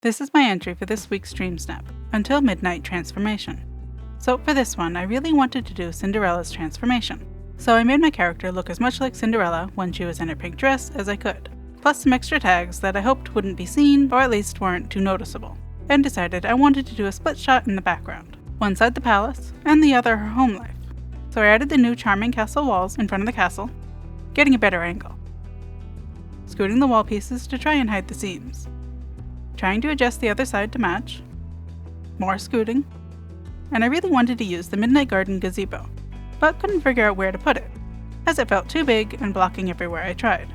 This is my entry for this week's DreamSnap, Until Midnight Transformation. So for this one, I really wanted to do Cinderella's transformation. So I made my character look as much like Cinderella when she was in her pink dress as I could, plus some extra tags that I hoped wouldn't be seen or at least weren't too noticeable, and decided I wanted to do a split shot in the background, one side the palace and the other her home life. So I added the new charming castle walls in front of the castle, getting a better angle, scooting the wall pieces to try and hide the seams, trying to adjust the other side to match, more scooting, and I really wanted to use the Midnight Garden gazebo, but couldn't figure out where to put it, as it felt too big and blocking everywhere I tried.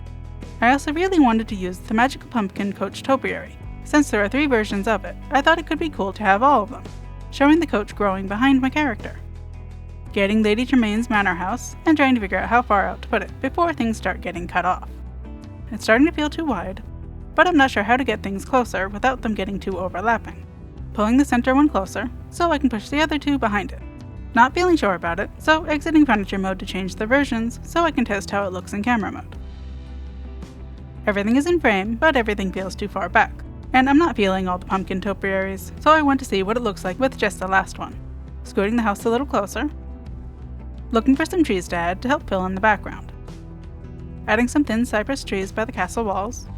I also really wanted to use the magical pumpkin coach topiary. Since there are 3 versions of it, I thought it could be cool to have all of them, showing the coach growing behind my character. Getting Lady Tremaine's manor house, and trying to figure out how far out to put it before things start getting cut off. It's starting to feel too wide, but I'm not sure how to get things closer without them getting too overlapping. Pulling the center one closer, so I can push the other 2 behind it. Not feeling sure about it, so exiting furniture mode to change the versions so I can test how it looks in camera mode. Everything is in frame, but everything feels too far back, and I'm not feeling all the pumpkin topiaries, so I want to see what it looks like with just the last one. Scooting the house a little closer, looking for some trees to add to help fill in the background. Adding some thin cypress trees by the castle walls,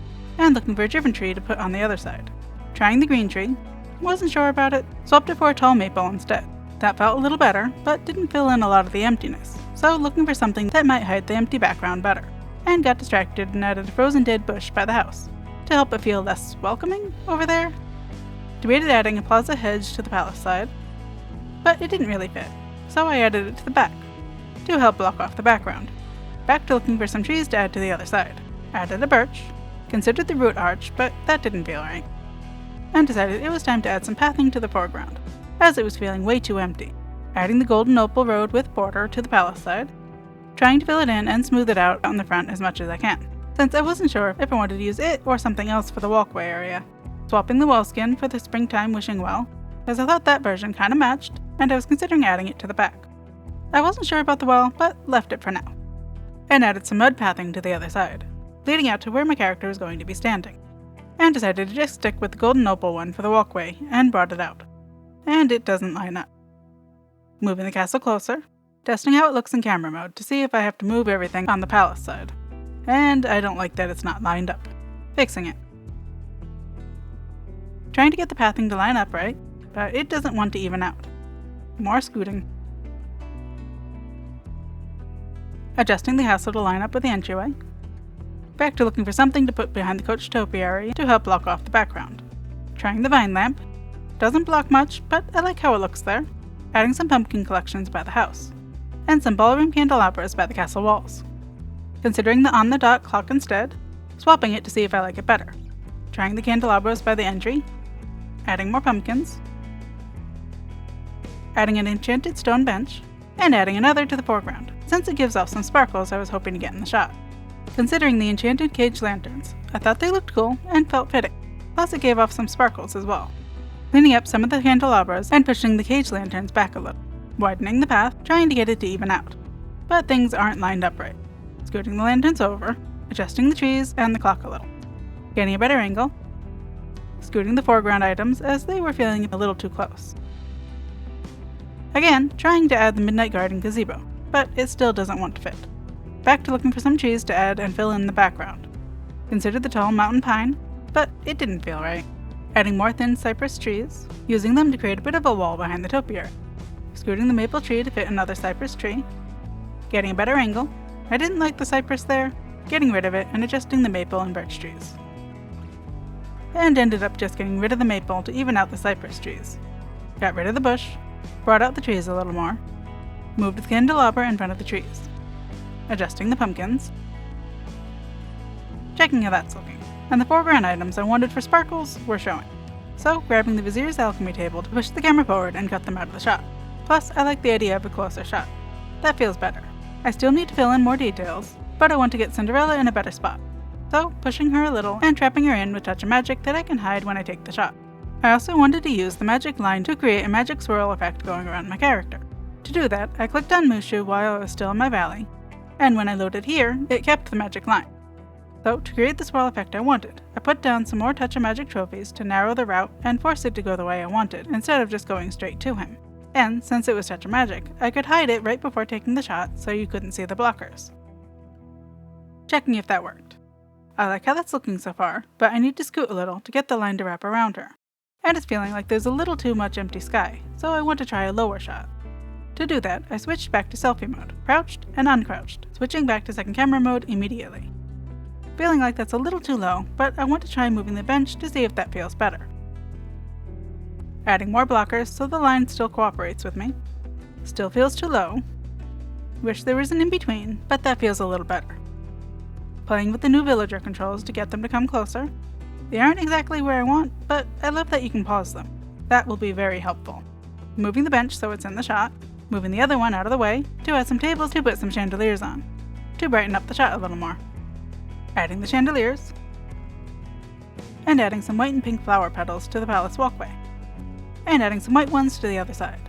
and looking for a different tree to put on the other side. Trying the green tree, wasn't sure about it, swapped it for a tall maple instead. That felt a little better, but didn't fill in a lot of the emptiness, so looking for something that might hide the empty background better, and got distracted and added a frozen dead bush by the house, to help it feel less welcoming over there. Debated adding a plaza hedge to the palace side, but it didn't really fit, so I added it to the back, to help block off the background. Back to looking for some trees to add to the other side. Added a birch, considered the root arch, but that didn't feel right, and decided it was time to add some pathing to the foreground, as it was feeling way too empty. Adding the golden opal road with border to the palace side, trying to fill it in and smooth it out on the front as much as I can, since I wasn't sure if I wanted to use it or something else for the walkway area. Swapping the well skin for the springtime wishing well, as I thought that version kinda matched, and I was considering adding it to the back. I wasn't sure about the well, but left it for now, and added some mud pathing to the other side, leading out to where my character was going to be standing, and decided to just stick with the golden opal one for the walkway and brought it out. And it doesn't line up. Moving the castle closer, testing how it looks in camera mode to see if I have to move everything on the palace side. And I don't like that it's not lined up. Fixing it. Trying to get the pathing to line up right, but it doesn't want to even out. More scooting. Adjusting the castle to line up with the entryway. Back to looking for something to put behind the coach topiary to help block off the background. Trying the vine lamp. Doesn't block much, but I like how it looks there. Adding some pumpkin collections by the house, and some ballroom candelabras by the castle walls. Considering the on-the-dot clock instead, swapping it to see if I like it better. Trying the candelabras by the entry, adding more pumpkins, adding an enchanted stone bench, and adding another to the foreground, since it gives off some sparkles I was hoping to get in the shot. Considering the enchanted cage lanterns, I thought they looked cool and felt fitting, plus it gave off some sparkles as well. Cleaning up some of the candelabras and pushing the cage lanterns back a little, widening the path, trying to get it to even out. But things aren't lined up right. Scooting the lanterns over, adjusting the trees and the clock a little, getting a better angle, scooting the foreground items as they were feeling a little too close. Again, trying to add the Midnight Garden gazebo, but it still doesn't want to fit. Back to looking for some trees to add and fill in the background. Considered the tall mountain pine, but it didn't feel right. Adding more thin cypress trees, using them to create a bit of a wall behind the topiary. Scooting the maple tree to fit another cypress tree, getting a better angle. I didn't like the cypress there, getting rid of it and adjusting the maple and birch trees. And ended up just getting rid of the maple to even out the cypress trees. Got rid of the bush, brought out the trees a little more, moved the candelabra in front of the trees. Adjusting the pumpkins, checking how that's looking, and the foreground items I wanted for sparkles were showing. So grabbing the vizier's alchemy table to push the camera forward and cut them out of the shot. Plus, I like the idea of a closer shot. That feels better. I still need to fill in more details, but I want to get Cinderella in a better spot. So pushing her a little and trapping her in with touch of magic that I can hide when I take the shot. I also wanted to use the magic line to create a magic swirl effect going around my character. To do that, I clicked on Mushu while I was still in my valley, and when I loaded here, it kept the magic line. So to create the swirl effect I wanted, I put down some more Touch of Magic trophies to narrow the route and force it to go the way I wanted instead of just going straight to him. And since it was Touch of Magic, I could hide it right before taking the shot so you couldn't see the blockers. Checking if that worked. I like how that's looking so far, but I need to scoot a little to get the line to wrap around her. And it's feeling like there's a little too much empty sky, so I want to try a lower shot. To do that, I switched back to selfie mode, crouched and uncrouched, switching back to second camera mode immediately. Feeling like that's a little too low, but I want to try moving the bench to see if that feels better. Adding more blockers so the line still cooperates with me. Still feels too low. Wish there was an in-between, but that feels a little better. Playing with the new villager controls to get them to come closer. They aren't exactly where I want, but I love that you can pause them. That will be very helpful. Moving the bench so it's in the shot, moving the other one out of the way to add some tables to put some chandeliers on, to brighten up the shot a little more. Adding the chandeliers, and adding some white and pink flower petals to the palace walkway, and adding some white ones to the other side.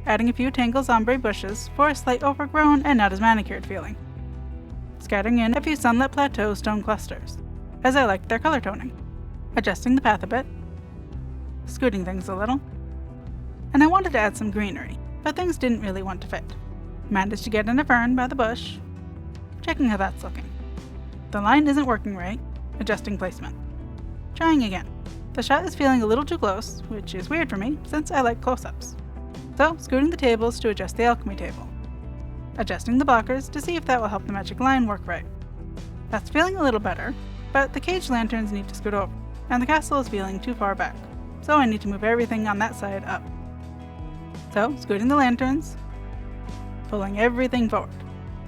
Adding a few Tangle's ombre bushes for a slight overgrown and not as manicured feeling. Scattering in a few Sunlit Plateau stone clusters, as I liked their color toning. Adjusting the path a bit, scooting things a little, and I wanted to add some greenery, but things didn't really want to fit. Managed to get in a fern by the bush, checking how that's looking. The line isn't working right, adjusting placement. Trying again. The shot is feeling a little too close, which is weird for me since I like close-ups. So, scooting the tables to adjust the alchemy table. Adjusting the blockers to see if that will help the magic line work right. That's feeling a little better, but the cage lanterns need to scoot over, and the castle is feeling too far back, so I need to move everything on that side up. So, scooting the lanterns, pulling everything forward.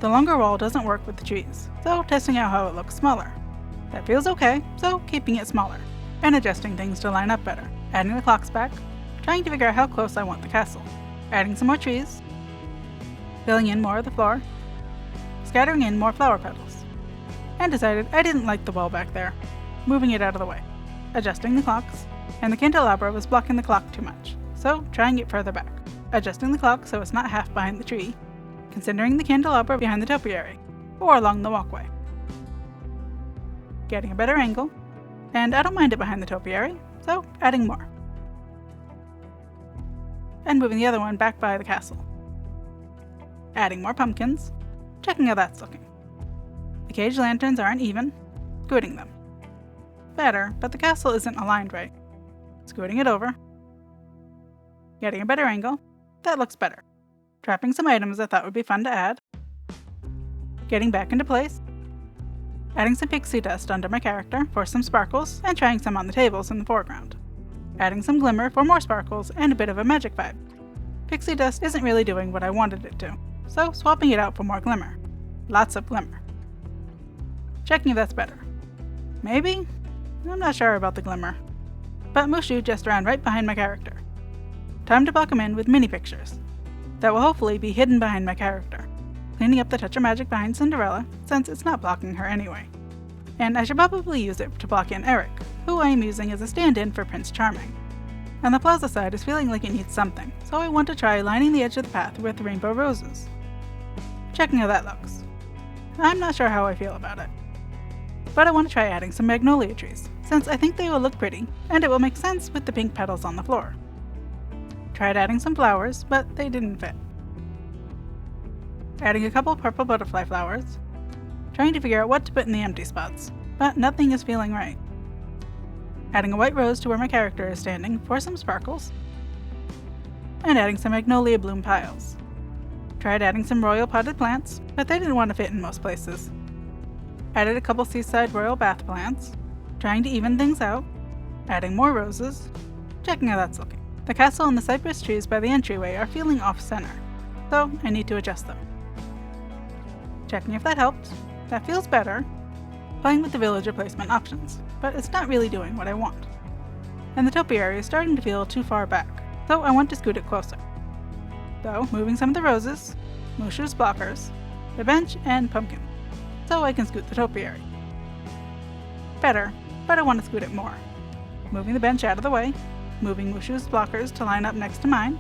The longer wall doesn't work with the trees, so testing out how it looks smaller. That feels okay, so keeping it smaller, and adjusting things to line up better. Adding the clocks back, trying to figure out how close I want the castle. Adding some more trees, filling in more of the floor, scattering in more flower petals, and decided I didn't like the wall back there, moving it out of the way. Adjusting the clocks, and the candelabra was blocking the clock too much, so trying it further back. Adjusting the clock so it's not half behind the tree, considering the candelabra behind the topiary, or along the walkway. Getting a better angle, and I don't mind it behind the topiary, so adding more. And moving the other one back by the castle. Adding more pumpkins, checking how that's looking. The cage lanterns aren't even, scooting them. Better, but the castle isn't aligned right. Scooting it over. Getting a better angle, that looks better. Trapping some items I thought would be fun to add. Getting back into place. Adding some pixie dust under my character for some sparkles and trying some on the tables in the foreground. Adding some glimmer for more sparkles and a bit of a magic vibe. Pixie dust isn't really doing what I wanted it to, so swapping it out for more glimmer. Lots of glimmer. Checking if that's better. Maybe? I'm not sure about the glimmer. But Mushu just ran right behind my character. Time to block him in with mini pictures. That will hopefully be hidden behind my character, cleaning up the touch of magic behind Cinderella, since it's not blocking her anyway. And I should probably use it to block in Eric, who I am using as a stand-in for Prince Charming. And the plaza side is feeling like it needs something, so I want to try lining the edge of the path with rainbow roses. Checking how that looks. I'm not sure how I feel about it. But I want to try adding some magnolia trees, since I think they will look pretty, and it will make sense with the pink petals on the floor. Tried adding some flowers, but they didn't fit. Adding a couple purple butterfly flowers. Trying to figure out what to put in the empty spots, but nothing is feeling right. Adding a white rose to where my character is standing for some sparkles. And adding some magnolia bloom piles. Tried adding some royal potted plants, but they didn't want to fit in most places. Added a couple seaside royal bath plants. Trying to even things out. Adding more roses. Checking how that's looking. The castle and the cypress trees by the entryway are feeling off-center, so I need to adjust them. Checking if that helped. That feels better. Playing with the villager placement options, but it's not really doing what I want. And the topiary is starting to feel too far back, so I want to scoot it closer. So, moving some of the roses, Mushu's blockers, the bench, and pumpkin, so I can scoot the topiary. Better, but I want to scoot it more. Moving the bench out of the way, moving Mushu's blockers to line up next to mine,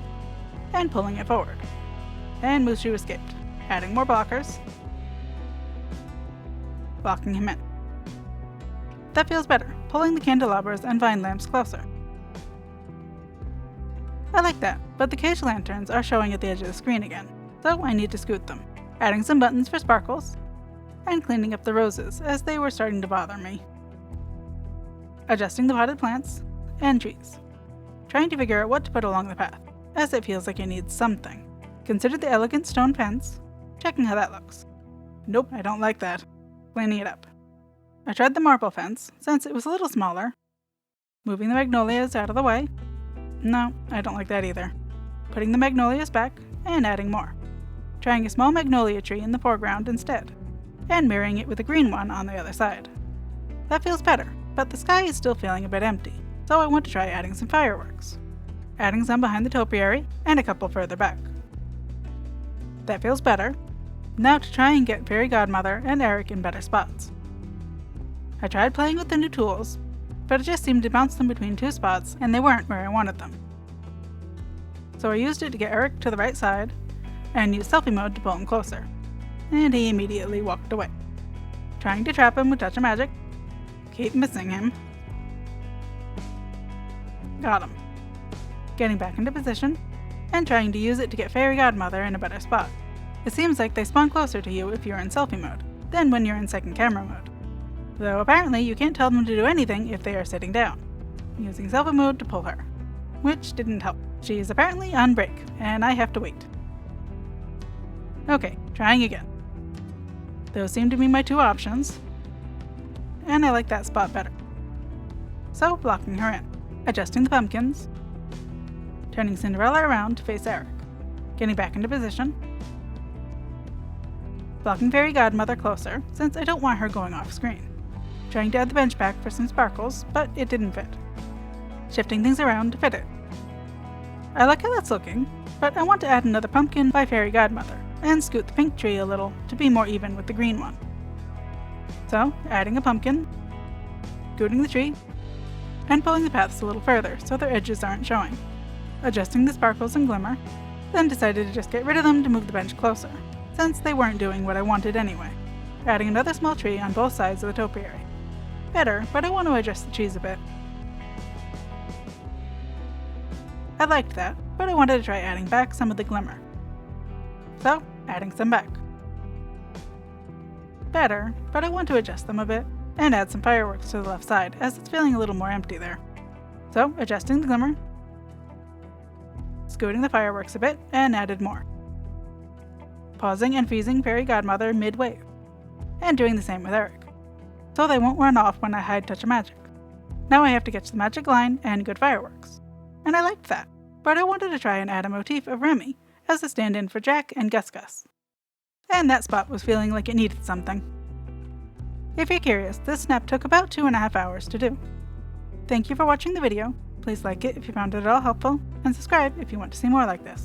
and pulling it forward. And Mushu escaped, adding more blockers, blocking him in. That feels better, pulling the candelabras and vine lamps closer. I like that, but the cage lanterns are showing at the edge of the screen again, so I need to scoot them, adding some buttons for sparkles, and cleaning up the roses as they were starting to bother me. Adjusting the potted plants and trees, trying to figure out what to put along the path, as it feels like it needs something. Considered the elegant stone fence, checking how that looks. Nope, I don't like that. Cleaning it up. I tried the marble fence, since it was a little smaller. Moving the magnolias out of the way. No, I don't like that either. Putting the magnolias back, and adding more. Trying a small magnolia tree in the foreground instead, and mirroring it with a green one on the other side. That feels better, but the sky is still feeling a bit empty, so I want to try adding some fireworks. Adding some behind the topiary, and a couple further back. That feels better. Now to try and get Fairy Godmother and Eric in better spots. I tried playing with the new tools, but it just seemed to bounce them between two spots and they weren't where I wanted them. So I used it to get Eric to the right side, and used selfie mode to pull him closer, and he immediately walked away. Trying to trap him with Touch of Magic, keep missing him. Got him. Getting back into position, and trying to use it to get Fairy Godmother in a better spot. It seems like they spawn closer to you if you're in selfie mode, than when you're in second camera mode. Though apparently you can't tell them to do anything if they are sitting down, using selfie mode to pull her, which didn't help. She is apparently on break, and I have to wait. Okay, trying again. Those seem to be my two options, and I like that spot better. So blocking her in, adjusting the pumpkins, turning Cinderella around to face Eric, getting back into position, blocking Fairy Godmother closer since I don't want her going off screen, trying to add the bench back for some sparkles, but it didn't fit, shifting things around to fit it. I like how that's looking, but I want to add another pumpkin by Fairy Godmother, and scoot the pink tree a little to be more even with the green one. So, adding a pumpkin, scooting the tree, and pulling the paths a little further so their edges aren't showing. Adjusting the sparkles and glimmer, then decided to just get rid of them to move the bench closer, since they weren't doing what I wanted anyway. Adding another small tree on both sides of the topiary. Better, but I want to adjust the trees a bit. I liked that, but I wanted to try adding back some of the glimmer. So, adding some back. Better, but I want to adjust them a bit, and add some fireworks to the left side as it's feeling a little more empty there. So, adjusting the glimmer, scooting the fireworks a bit, and added more. Pausing and freezing Fairy Godmother mid-wave, and doing the same with Eric, so they won't run off when I hide Touch of Magic. Now I have to catch the magic line and good fireworks, and I liked that, but I wanted to try and add a motif of Remy as a stand-in for Jack and Gus Gus, and that spot was feeling like it needed something. If you're curious, this snap took about 2.5 hours to do. Thank you for watching the video. Please like it if you found it at all helpful, and subscribe if you want to see more like this.